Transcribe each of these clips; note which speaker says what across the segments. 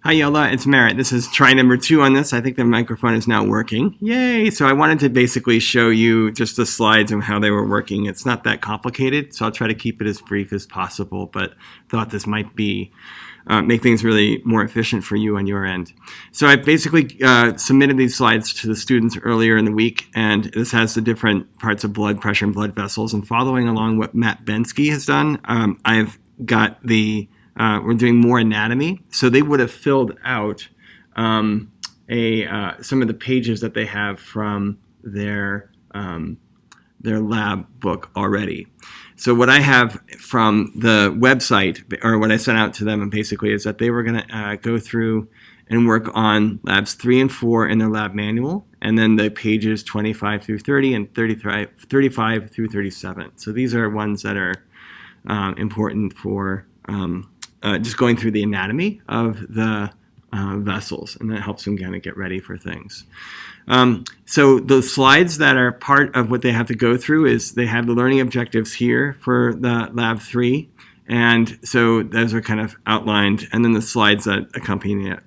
Speaker 1: Hi Yola, it's Merritt. This is try number 2 on this. I think the microphone is now working. Yay! So I wanted to basically show you just the slides and how they were working. It's not that complicated, so I'll try to keep it as brief as possible, but thought this might be make things really more efficient for you on your end. So I basically submitted these slides to the students earlier in the week, and this has the different parts of blood pressure and blood vessels. And following along what Matt Bensky has done, I've got we're doing more anatomy. So they would have filled out some of the pages that they have from their lab book already. So what I have from the website, or what I sent out to them basically, is that they were going to go through and work on labs 3 and 4 in their lab manual, and then the pages 25 through 30 and 35 through 37. So these are ones that are important for just going through the anatomy of the vessels, and that helps them kind of get ready for things. So the slides that are part of what they have to go through is they have the learning objectives here for the lab 3, and so those are kind of outlined, and then the slides that accompany it.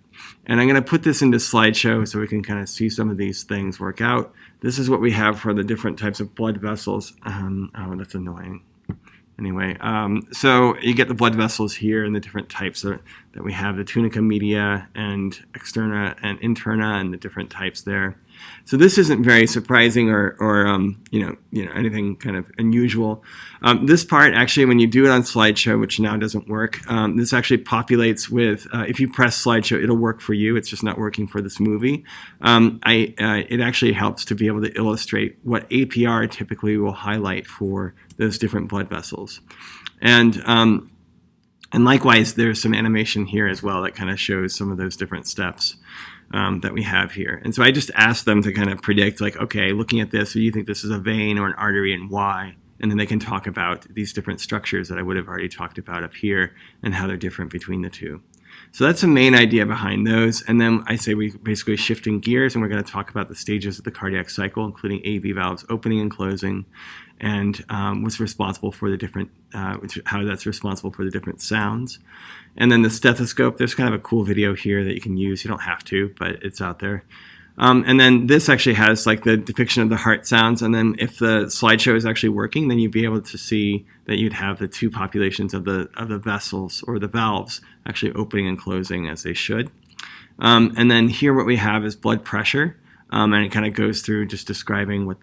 Speaker 1: And I'm going to put this into slideshow so we can kind of see some of these things work out. This is what we have for the different types of blood vessels. Oh, that's annoying. Anyway, so you get the blood vessels here and the different types that we have, the tunica media and externa and interna, and the different types there. So this isn't very surprising or anything kind of unusual. This part, actually, when you do it on slideshow, which now doesn't work, this actually populates with, if you press slideshow, it'll work for you. It's just not working for this movie. It actually helps to be able to illustrate what APR typically will highlight for those different blood vessels. And likewise, there's some animation here as well that kind of shows some of those different steps that we have here. And so I just asked them to kind of predict, like, okay, looking at this, do you think this is a vein or an artery, and why? And then they can talk about these different structures that I would have already talked about up here and how they're different between the two. So that's the main idea behind those. And then I say we basically shifting gears, and we're going to talk about the stages of the cardiac cycle, including AV valves opening and closing, and what's responsible for the different, how that's responsible for the different sounds. And then the stethoscope, there's kind of a cool video here that you can use. You don't have to, but it's out there. And then this actually has like the depiction of the heart sounds. And then if the slideshow is actually working, then you'd be able to see that you'd have the two populations of the vessels or the valves actually opening and closing as they should. And then here what we have is blood pressure. And it kind of goes through just describing what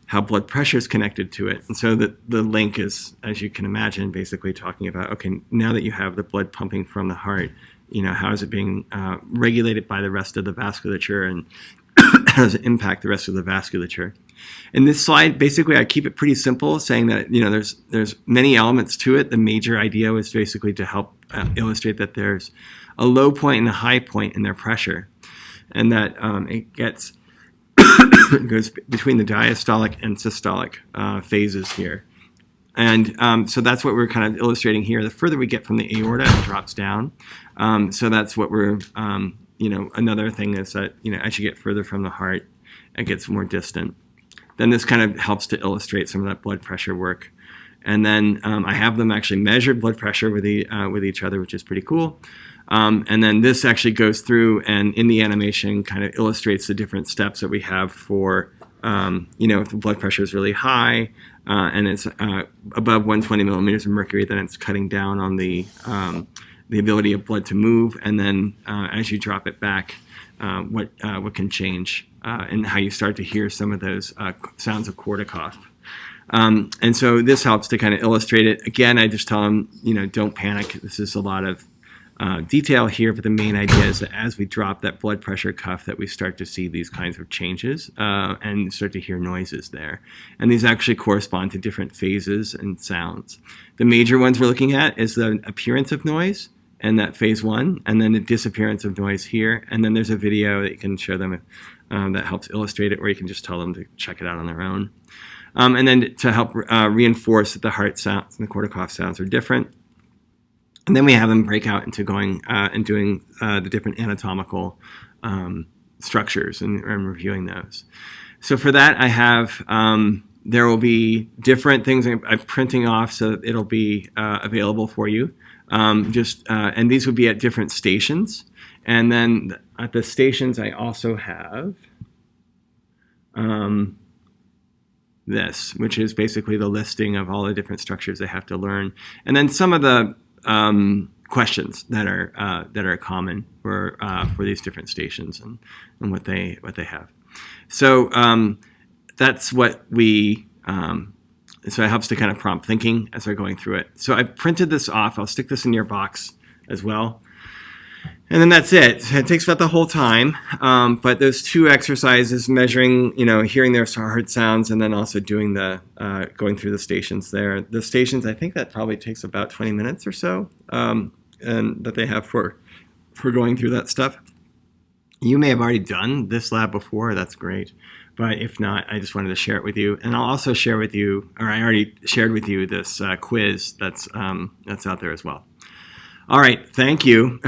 Speaker 1: how blood pressure is connected to it. And so the link is, as you can imagine, basically talking about, okay, now that you have the blood pumping from the heart, how is it being regulated by the rest of the vasculature, and how does it impact the rest of the vasculature? In this slide, basically, I keep it pretty simple, saying that there's many elements to it. The major idea was basically to help illustrate that there's a low point and a high point in their pressure, and that it goes between the diastolic and systolic phases here. And so that's what we're kind of illustrating here. The further we get from the aorta, it drops down. So that's what we're, another thing is that, as you get further from the heart, it gets more distant. Then this kind of helps to illustrate some of that blood pressure work. And then I have them actually measure blood pressure with each other, which is pretty cool. And then this actually goes through and in the animation kind of illustrates the different steps that we have for, if the blood pressure is really high and it's above 120 millimeters of mercury, then it's cutting down on the ability of blood to move. And then as you drop it back, what can change and how you start to hear some of those sounds of Korsakoff. And so this helps to kind of illustrate it. Again, I just tell them, don't panic. This is a lot of detail here, but the main idea is that as we drop that blood pressure cuff, that we start to see these kinds of changes and start to hear noises there. And these actually correspond to different phases and sounds. The major ones we're looking at is the appearance of noise, and that phase 1, and then the disappearance of noise here. And then there's a video that you can show them that helps illustrate it, or you can just tell them to check it out on their own. And then to help reinforce that the heart sounds and the Korsakoff sounds are different. And then we have them break out into going and doing the different anatomical structures and reviewing those. So for that, I have There will be different things I'm printing off so that it'll be available for you. And these would be at different stations. And then at the stations, I also have this, which is basically the listing of all the different structures they have to learn, and then some of the questions that are common for these different stations and what they have. So that's what we. So it helps to kind of prompt thinking as we're going through it. So I printed this off. I'll stick this in your box as well. And then that's it. It takes about the whole time. But those 2 exercises, measuring, hearing their heart sounds, and then also doing the going through the stations there. The stations, I think that probably takes about 20 minutes or so, and that they have for going through that stuff. You may have already done this lab before. That's great. But if not, I just wanted to share it with you. And I'll also share with you, or I already shared with you, this quiz that's out there as well. All right. Thank you.